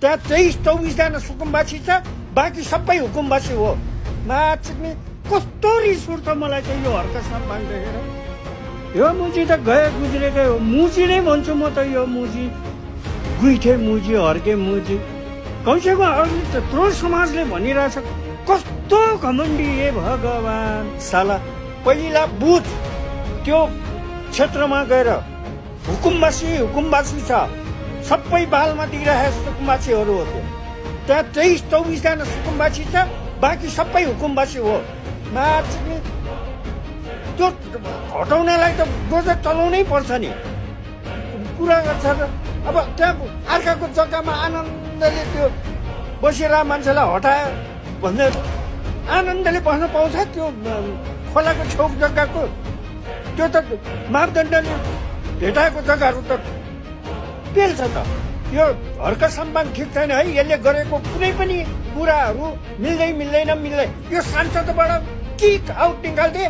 त्यहाँ 23-24 जना सुकुम्बासी छ, बाँकी सबै हुकुमबासी हो। माचिक्ने कस्तो रिस उठ्छ मलाई चाहिँ यो हर्का सम्मान देखेर। यो मुजी त गुज्रेकै हो, मुजी नै भन्छु म त। यो मुजी गुइठे मुजी, हर्के मुजी, कमसेकम अघि त्यत्रो समाजले भनिरहेछ कस्तो घमण्डी। हे भगवान, साला पहिला बुथ त्यो क्षेत्रमा गएर हुकुमबासी छ, सबै बालमा दिइरहेको सुकुम्बासीहरू हो। त्यहाँ 23-24 जना सुकुम्बासी छ, बाँकी सबै हुकुमबासी हो। माचिक्ने त्यो हटाउनलाई त डोजर चलाउनै पर्छ नि। कुरा गर्छ र अब त्यहाँ अर्काको जग्गामा आनन्दले त्यो बसिरहेको मान्छेलाई हटायो भन्दा आनन्दले बस्न पाउँछ त्यो खोलाको छेउ जग्गाको? त्यो त मापदण्डले भेटाएको जग्गाहरू त पेल्छ त। यो हर्का सम्मान ठिक छैन है। यसले गरेको कुनै पनि कुराहरू मिल्दैन। यो सांसदबाट किक आउट निकाल्थे।